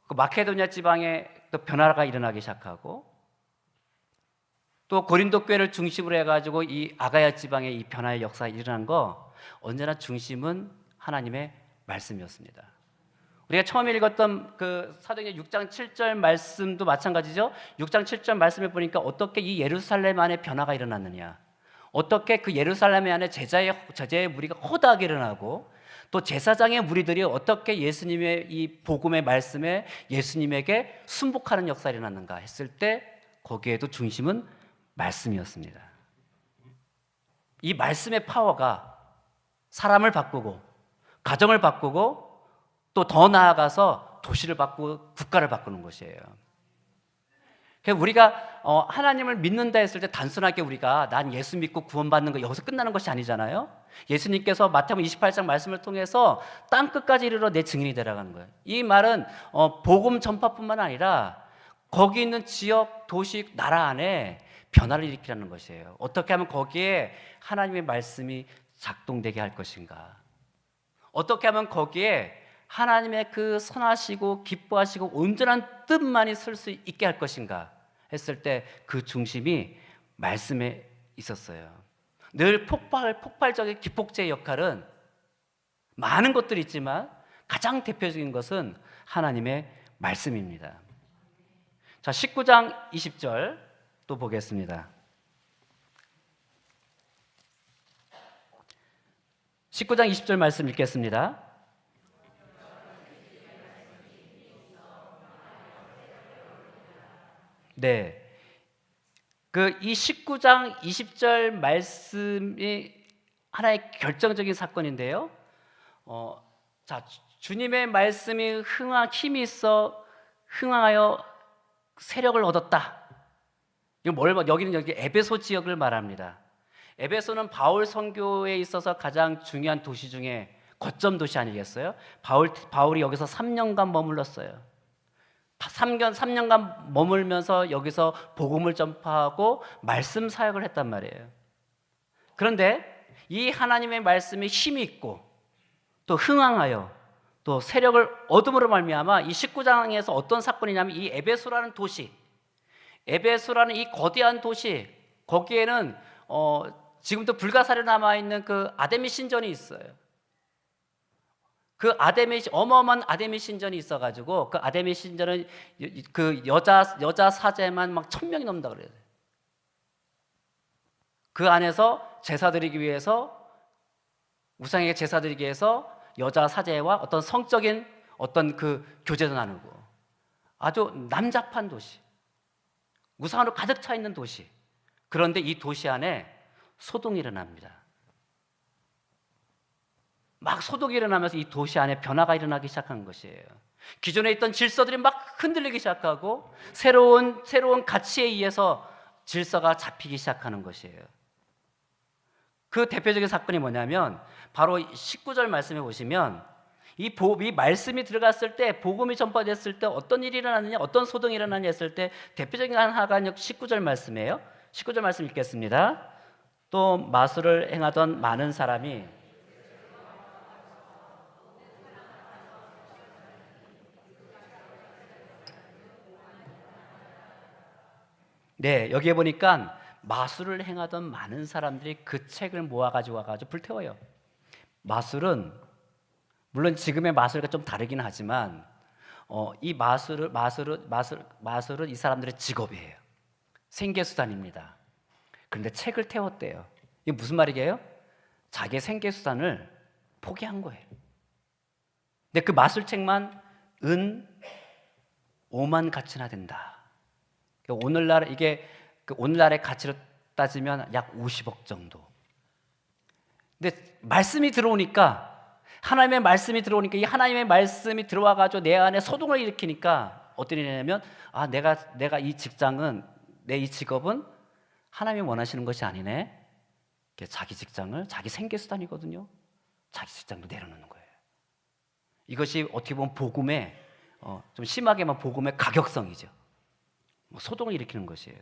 그 마케도니아 지방에 또 변화가 일어나기 시작하고 또 고린도 교회를 중심으로 해가지고 이 아가야 지방에 이 변화의 역사가 일어난 거 언제나 중심은 하나님의 말씀이었습니다. 우리가 처음 읽었던 그 사도행전 6장 7절 말씀도 마찬가지죠. 6장 7절 말씀을 보니까 어떻게 이 예루살렘 안에 변화가 일어났느냐, 어떻게 그 예루살렘 안에 제자의 무리가 허다하게 일어나고 또 제사장의 무리들이 어떻게 예수님의 이 복음의 말씀에 예수님에게 순복하는 역사가 일어났는가 했을 때 거기에도 중심은 말씀이었습니다. 이 말씀의 파워가 사람을 바꾸고 가정을 바꾸고 또 더 나아가서 도시를 바꾸고 국가를 바꾸는 것이에요. 우리가 하나님을 믿는다 했을 때 단순하게 우리가 난 예수 믿고 구원받는 거 여기서 끝나는 것이 아니잖아요. 예수님께서 마태복음 28장 말씀을 통해서 땅끝까지 이르러 내 증인이 되라는 거예요. 이 말은 복음 전파뿐만 아니라 거기 있는 지역, 도시, 나라 안에 변화를 일으키라는 것이에요. 어떻게 하면 거기에 하나님의 말씀이 작동되게 할 것인가, 어떻게 하면 거기에 하나님의 그 선하시고 기뻐하시고 온전한 뜻만이 설 수 있게 할 것인가 했을 때 그 중심이 말씀에 있었어요. 늘 폭발적인 기폭제의 역할은 많은 것들이 있지만 가장 대표적인 것은 하나님의 말씀입니다. 자, 19장 20절 또 보겠습니다. 19장 20절 말씀 읽겠습니다. 네. 이 19장 20절 말씀이 하나의 결정적인 사건인데요. 자, 주님의 말씀이 힘이 있어 흥하여 세력을 얻었다. 여기는 여기 에베소 지역을 말합니다. 에베소는 바울 선교에 있어서 가장 중요한 도시 중에 거점 도시 아니겠어요? 바울이 여기서 3년간 머물렀어요. 3년간 머물면서 여기서 복음을 전파하고 말씀 사역을 했단 말이에요. 그런데 이 하나님의 말씀이 힘이 있고 또 흥황하여 또 세력을 얻음으로 말미암아 이 19장에서 어떤 사건이냐면 이 에베소라는 도시, 에베소라는 이 거대한 도시, 거기에는 지금도 불가사리 남아있는 그 아데미 신전이 있어요. 그 어마어마한 아데미 신전이 있어가지고 그 아데미 신전은 그 여자 사제만 막 1000명이 넘는다 그래요. 그 안에서 제사 드리기 위해서, 우상에게 제사 드리기 위해서 여자 사제와 어떤 성적인 어떤 그 교제도 나누고, 아주 남잡한 도시, 우상으로 가득 차 있는 도시. 그런데 이 도시 안에 소동이 일어납니다. 막 소동이 일어나면서 이 도시 안에 변화가 일어나기 시작한 것이에요. 기존에 있던 질서들이 막 흔들리기 시작하고 새로운 가치에 의해서 질서가 잡히기 시작하는 것이에요. 그 대표적인 사건이 뭐냐면 바로 19절 말씀에 보시면 이 말씀이 들어갔을 때, 복음이 전파됐을 때 어떤 일이 일어나느냐, 어떤 소동이 일어나느냐 했을 때 대표적인 하나가 19절 말씀이에요. 19절 말씀 읽겠습니다. 또 마술을 행하던 많은 사람이 네, 여기에 보니까 마술을 행하던 많은 사람들이 그 책을 모아가지고 와가지고 불태워요. 마술은 물론 지금의 마술과 좀 다르긴 하지만 이 마술은 이 사람들의 직업이에요. 생계수단입니다. 그런데 책을 태웠대요. 이게 무슨 말이게요? 자기의 생계수단을 포기한 거예요. 근데 그 마술책만 은 5만 가치나 된다. 오늘날 이게 오늘날의 가치로 따지면 약 50억 정도. 근데 말씀이 들어오니까, 하나님의 말씀이 들어오니까, 이 하나님의 말씀이 들어와가지고 내 안에 소동을 일으키니까 어떤 일이 냐면 내가 이 직장은, 내 이 직업은 하나님이 원하시는 것이 아니네. 자기 직장을, 자기 생계수단이거든요. 자기 직장도 내려놓는 거예요. 이것이 어떻게 보면 복음의 좀 심하게만 복음의 가격성이죠. 소동을 일으키는 것이에요.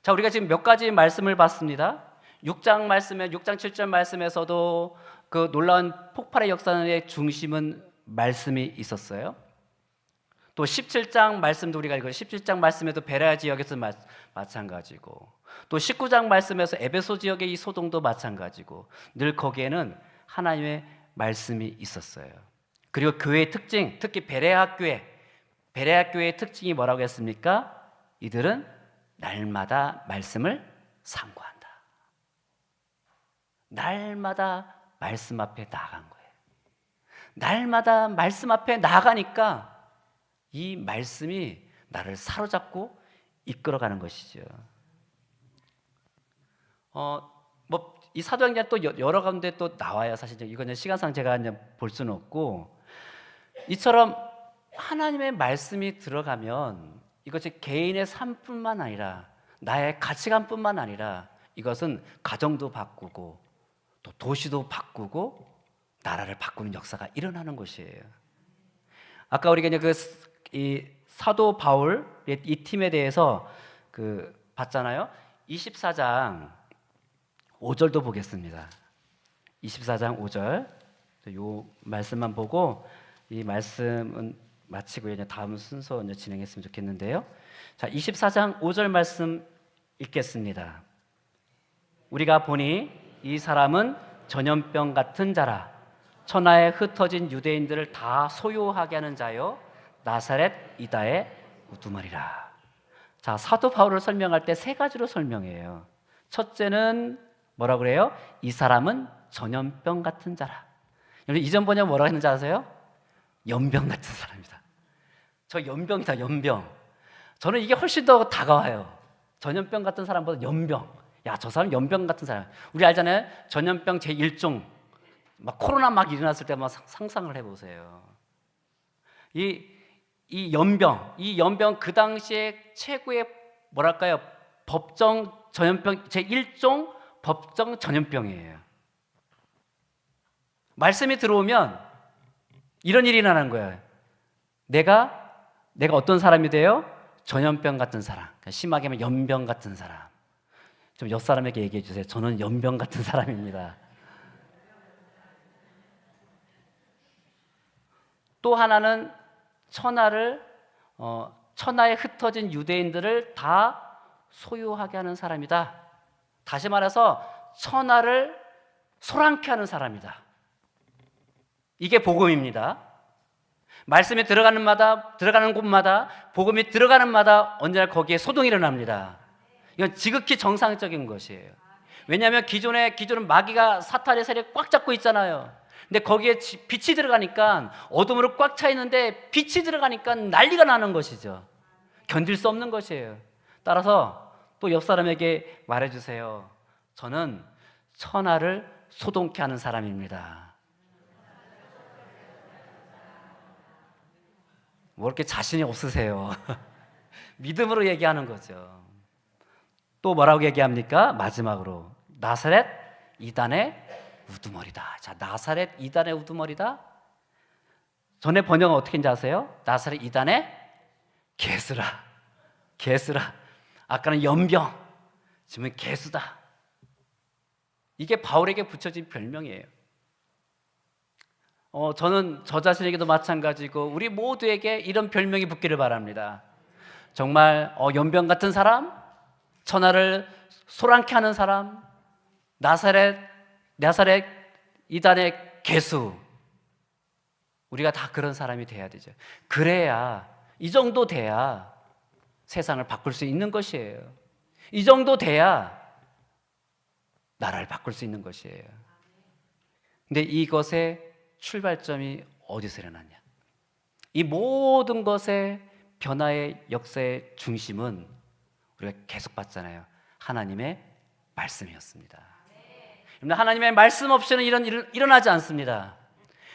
자, 우리가 지금 몇 가지 말씀을 봤습니다. 6장 7절 말씀에서도 그 놀라운 폭발의 역사의 중심은 말씀이 있었어요. 또 17장 말씀도 우리가 읽어요. 17장 말씀에도 베레아 지역에서 마찬가지고, 또 19장 말씀에서 에베소 지역의 이 소동도 마찬가지고, 늘 거기에는 하나님의 말씀이 있었어요. 그리고 교회의 특징, 특히 베레아 교회의 특징이 뭐라고 했습니까? 이들은 날마다 말씀을 상고한다. 날마다 말씀 앞에 나아간 거예요. 날마다 말씀 앞에 나아가니까 이 말씀이 나를 사로잡고 이끌어가는 것이죠. 이 사도행전 또 여러 가운데 또 나와요. 사실 이건 시간상 제가 볼 수는 없고, 이처럼 하나님의 말씀이 들어가면 이것이 개인의 삶뿐만 아니라 나의 가치관뿐만 아니라 이것은 가정도 바꾸고 또 도시도 바꾸고 나라를 바꾸는 역사가 일어나는 것이에요. 아까 우리가 이 사도 바울 이 팀에 대해서 봤잖아요. 24장 5절도 보겠습니다. 24장 5절, 이 말씀만 보고 이 말씀은 마치고 이제 다음 순서 이제 진행했으면 좋겠는데요. 자, 24장 5절 말씀 읽겠습니다. 우리가 보니 이 사람은 전염병 같은 자라, 천하에 흩어진 유대인들을 다 소유하게 하는 자요, 나사렛 이다의 우두머리라. 자, 사도 바울을 설명할 때 세 가지로 설명해요. 첫째는 뭐라고 그래요? 이 사람은 전염병 같은 자라. 여러분, 이전 번역 뭐라고 했는지 아세요? 연병 같은 사람이다. 저 연병이다, 연병. 저는 이게 훨씬 더 다가와요. 전염병 같은 사람보다 연병. 야, 저 사람 연병 같은 사람. 우리 알잖아요. 전염병 제1종. 막 코로나 막 일어났을 때 막 상상을 해보세요. 이 연병 그 당시에 최고의 뭐랄까요? 법정 전염병 제1종 법정 전염병이에요. 말씀이 들어오면 이런 일이 일어나는 거예요. 내가 어떤 사람이 돼요? 전염병 같은 사람. 심하게 하면 연병 같은 사람. 좀 옆 사람에게 얘기해 주세요. 저는 연병 같은 사람입니다. 또 하나는 천하에 흩어진 유대인들을 다 소유하게 하는 사람이다. 다시 말해서 천하를 소란케 하는 사람이다. 이게 복음입니다. 말씀이 들어가는 곳마다, 복음이 들어가는 마다 언제나 거기에 소동이 일어납니다. 이건 지극히 정상적인 것이에요. 왜냐하면 기존은 마귀가 사탄의 세력을 꽉 잡고 있잖아요. 근데 거기에 빛이 들어가니까, 어둠으로 꽉 차 있는데 빛이 들어가니까 난리가 나는 것이죠. 견딜 수 없는 것이에요. 따라서 또 옆 사람에게 말해주세요. 저는 천하를 소동케 하는 사람입니다. 뭐 이렇게 자신이 없으세요? 믿음으로 얘기하는 거죠. 또 뭐라고 얘기합니까? 마지막으로 나사렛 이단의 우두머리다. 자, 나사렛 이단의 우두머리다. 전에 번역은 어떻게 인지 아세요? 나사렛 이단의 개수라. 개수라. 아까는 연병, 지금은 개수다. 이게 바울에게 붙여진 별명이에요. 저는 저 자신에게도 마찬가지고 우리 모두에게 이런 별명이 붙기를 바랍니다. 정말 연병 같은 사람, 천하를 소란케 하는 사람, 나사렛 이단의 개수. 우리가 다 그런 사람이 돼야 되죠. 그래야, 이 정도 돼야 세상을 바꿀 수 있는 것이에요. 이 정도 돼야 나라를 바꿀 수 있는 것이에요. 근데 이것의 출발점이 어디서 일어났냐? 이 모든 것의 변화의 역사의 중심은 우리가 계속 봤잖아요. 하나님의 말씀이었습니다. 하나님의 말씀 없이는 일어나지 않습니다.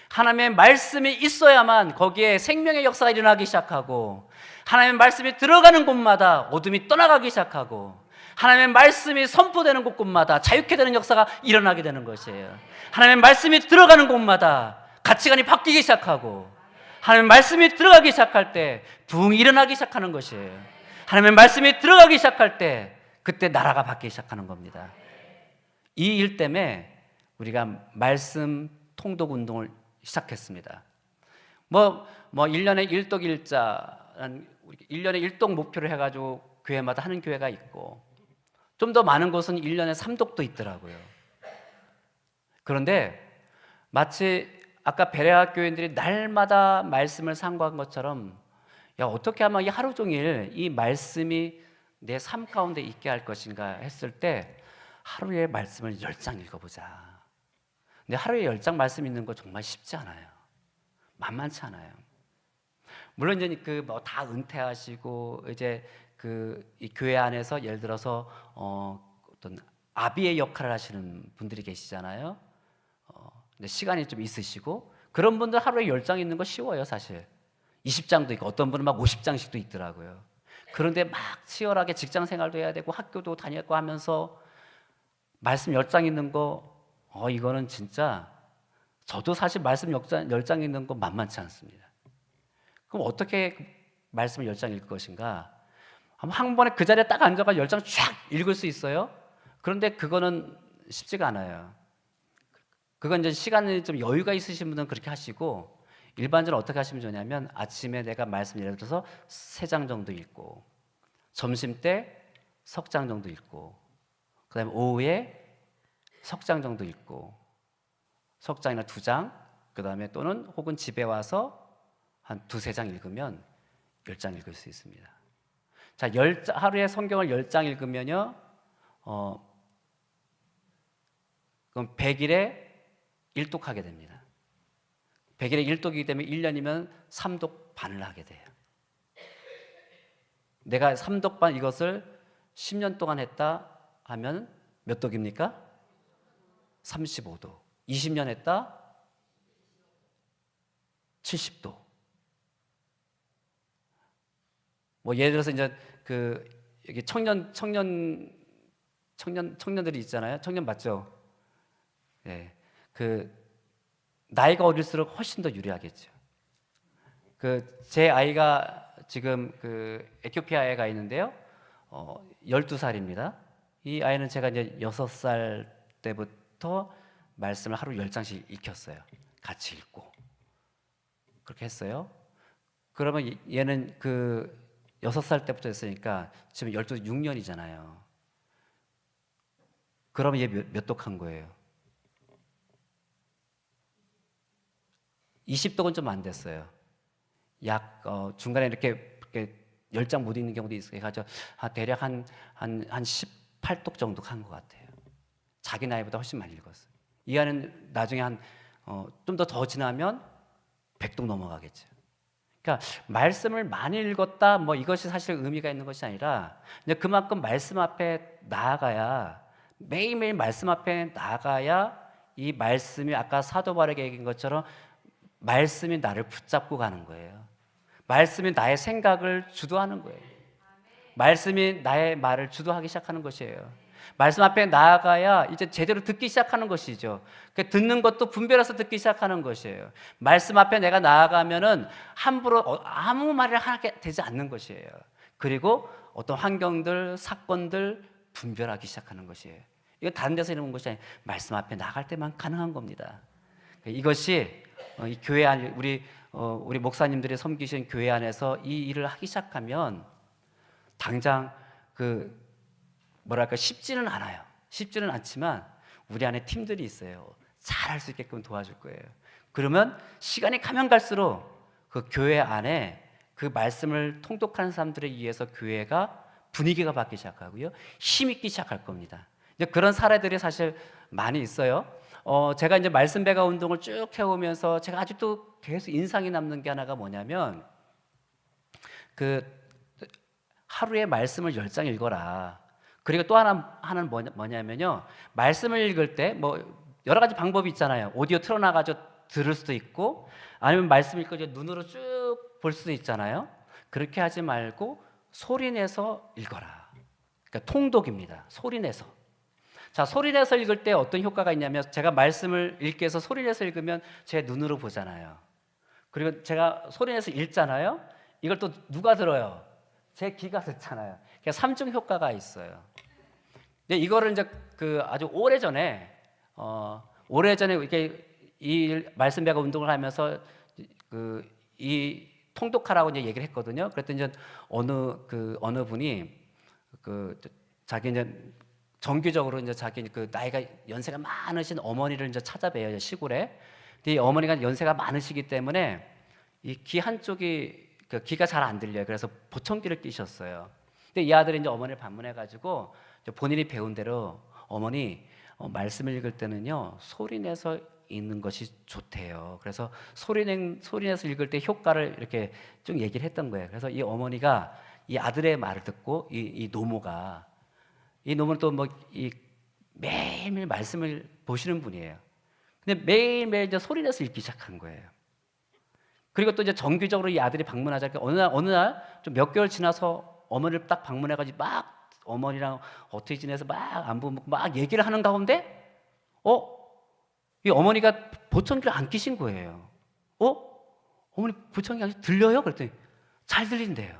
하나님의 말씀이 있어야만 거기에 생명의 역사가 일어나기 시작하고, 하나님의 말씀이 들어가는 곳마다 어둠이 떠나가기 시작하고, 하나님의 말씀이 선포되는 곳마다 자유케 되는 역사가 일어나게 되는 것이에요. 하나님의 말씀이 들어가는 곳마다 가치관이 바뀌기 시작하고, 하나님의 말씀이 들어가기 시작할 때 부흥이 일어나기 시작하는 것이에요. 하나님의 말씀이 들어가기 시작할 때 그때 나라가 바뀌기 시작하는 겁니다. 이 일 때문에 우리가 말씀 통독 운동을 시작했습니다. 1년에 1독 1자, 1년에 1독 목표를 해가지고 교회마다 하는 교회가 있고, 좀 더 많은 곳은 1년에 3독도 있더라고요. 그런데 마치 아까 베레아 교인들이 날마다 말씀을 상고한 것처럼, 야, 어떻게 하면 이 하루 종일 이 말씀이 내 삶 가운데 있게 할 것인가 했을 때, 하루에 말씀을 10장 읽어보자. 근데 하루에 10장 말씀 읽는 거 정말 쉽지 않아요. 만만치 않아요. 물론 이제 다 은퇴하시고 이제 이 교회 안에서 예를 들어서 어떤 아비의 역할을 하시는 분들이 계시잖아요. 근데 시간이 좀 있으시고 그런 분들 하루에 10장 읽는 거 쉬워요, 사실. 20장도 있고 어떤 분은 막 50장씩도 있더라고요. 그런데 막 치열하게 직장 생활도 해야 되고 학교도 다녔고 하면서 말씀 10장 읽는 거, 이거는 진짜 저도 사실 말씀 10장 읽는 거 만만치 않습니다. 그럼 어떻게 말씀을 10장 읽을 것인가? 한 번에 그 자리에 딱 앉아가 10장 쫙 읽을 수 있어요? 그런데 그거는 쉽지가 않아요. 그건 이제 시간이 좀 여유가 있으신 분은 그렇게 하시고, 일반적으로 어떻게 하시면 좋냐면 아침에 내가 말씀 예를 들어서 3장 정도 읽고, 점심 때 석 장 정도 읽고, 그 다음에 오후에 석 장 정도 읽고, 석 장이나 2장, 그 다음에 또는 혹은 집에 와서 한 2-3장 읽으면 10장 읽을 수 있습니다. 자, 하루에 성경을 10장 읽으면요, 그럼 100일에 1독하게 됩니다. 100일에 1독이기 때문에 1년이면 3독 반을 하게 돼요. 내가 3독 반 이것을 10년 동안 했다 하면 몇 독입니까? 35독. 20년 했다? 70독. 예를 들어서 이제 여기 청년들이 있잖아요. 청년 맞죠? 예. 나이가 어릴수록 훨씬 더 유리하겠죠. 제 아이가 지금 에티오피아에 가 있는데요. 12살입니다. 이 아이는 제가 이제 6살 때부터 말씀을 하루 10장씩 읽혔어요. 같이 읽고. 그렇게 했어요. 그러면 얘는 6살 때부터 했으니까 지금 6년이잖아요. 그러면 얘 몇 독한 거예요? 20독은 좀 안 됐어요. 중간에 이렇게 10장 못 읽는 경우도 있어가지고 대략 한 18독 정도 한 것 같아요. 자기 나이보다 훨씬 많이 읽었어요. 이 아이는 나중에 좀 더 지나면 100독 넘어가겠죠. 그러니까 말씀을 많이 읽었다 이것이 사실 의미가 있는 것이 아니라 그만큼 말씀 앞에 나아가야, 매일매일 말씀 앞에 나아가야 이 말씀이 아까 사도 바울에게 얘기한 것처럼 말씀이 나를 붙잡고 가는 거예요. 말씀이 나의 생각을 주도하는 거예요. 말씀이 나의 말을 주도하기 시작하는 것이에요. 말씀 앞에 나아가야 이제 제대로 듣기 시작하는 것이죠. 듣는 것도 분별해서 듣기 시작하는 것이에요. 말씀 앞에 내가 나아가면은 함부로 아무 말을 하게 되지 않는 것이에요. 그리고 어떤 환경들, 사건들 분별하기 시작하는 것이에요. 이거 다른 데서 이루는 것이 아니라 말씀 앞에 나갈 때만 가능한 겁니다. 이것이 이 교회 안 우리 목사님들이 섬기신 교회 안에서 이 일을 하기 시작하면 당장 쉽지는 않아요. 쉽지는 않지만 우리 안에 팀들이 있어요. 잘할 수 있게끔 도와줄 거예요. 그러면 시간이 가면 갈수록 그 교회 안에 그 말씀을 통독하는 사람들에 의해서 교회가 분위기가 바뀌기 시작하고요, 힘있기 시작할 겁니다. 이제 그런 사례들이 사실 많이 있어요. 제가 이제 말씀 배가 운동을 쭉 해오면서 제가 아직도 계속 인상이 남는 게 하나가 뭐냐면 하루에 말씀을 10장 읽어라. 그리고 또 하나는 뭐냐면요, 말씀을 읽을 때 여러 가지 방법이 있잖아요. 오디오 틀어놔가지고 들을 수도 있고, 아니면 말씀 읽고 눈으로 쭉 볼 수도 있잖아요. 그렇게 하지 말고 소리내서 읽어라. 그러니까 통독입니다. 소리내서. 자, 소리내서 읽을 때 어떤 효과가 있냐면, 제가 말씀을 읽기 위해서 소리내서 읽으면 제 눈으로 보잖아요. 그리고 제가 소리내서 읽잖아요. 이걸 또 누가 들어요? 제 귀가 듣잖아요. 그러니까 삼중 효과가 있어요. 이거를 이제 아주 오래전에 이렇게 이 말씀 배가 운동을 하면서 이 통독하라고 이제 얘기를 했거든요. 그랬더니 이제 어느 분이 자기 이제 정기적으로 이제 자기 나이가 연세가 많으신 어머니를 이제 찾아뵈요, 시골에. 근데 이 어머니가 연세가 많으시기 때문에 이 귀 한쪽이 귀가 잘 안 들려요. 그래서 보청기를 끼셨어요. 근데 이 아들이 이제 어머니를 방문해가지고 본인이 배운 대로 어머니 말씀을 읽을 때는요 소리 내서 읽는 것이 좋대요. 그래서 소리 내서 읽을 때 효과를 이렇게 쭉 얘기를 했던 거예요. 그래서 이 어머니가 이 아들의 말을 듣고 이 노모는 또 매일매일 말씀을 보시는 분이에요. 근데 매일매일 이제 소리 내서 읽기 시작한 거예요. 그리고 또 이제 정기적으로 이 아들이 방문하자. 어느 날 좀 몇 개월 지나서 어머니를 딱 방문해가지고 막 어머니랑 어떻게 지내서 막 안부 묻고 막 얘기를 하는 가운데 이 어머니가 보청기를 안 끼신 거예요. 어머니 보청기 아직 들려요? 그랬더니 잘 들린대요.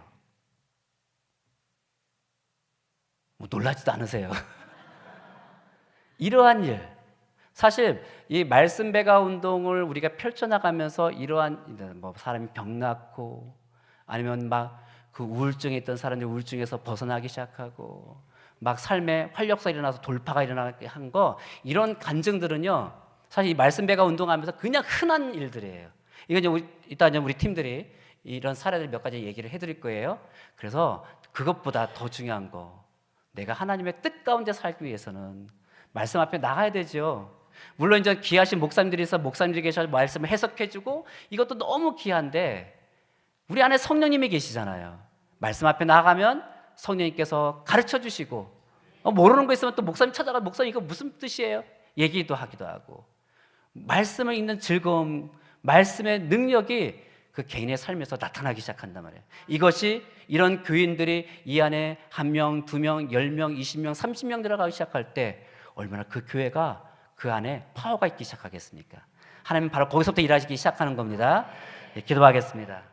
놀라지도 않으세요? 이러한 일, 사실 이 말씀 배가 운동을 우리가 펼쳐나가면서 이러한 사람이 병 낳고 아니면 우울증에 있던 사람들이 우울증에서 벗어나기 시작하고 삶에 활력소가 일어나서 돌파가 일어나게 한 거, 이런 간증들은요 사실 이 말씀 배가 운동하면서 그냥 흔한 일들이에요. 이거 이따 우리 팀들이 이런 사례들 몇 가지 얘기를 해드릴 거예요. 그래서 그것보다 더 중요한 거, 내가 하나님의 뜻 가운데 살기 위해서는 말씀 앞에 나가야 되죠. 물론 이제 귀하신 목사님들이 있어 목사님들이 계셔서 말씀을 해석해주고 이것도 너무 귀한데, 우리 안에 성령님이 계시잖아요. 말씀 앞에 나가면 성령님께서 가르쳐 주시고, 모르는 거 있으면 또 목사님 찾아가, 목사님 이거 무슨 뜻이에요? 얘기도 하기도 하고, 말씀을 읽는 즐거움, 말씀의 능력이 그 개인의 삶에서 나타나기 시작한단 말이에요. 이것이 이런 교인들이 이 안에 1명, 2명, 10명, 20명, 30명 들어가기 시작할 때 얼마나 그 교회가 그 안에 파워가 있기 시작하겠습니까? 하나님은 바로 거기서부터 일하시기 시작하는 겁니다. 기도하겠습니다.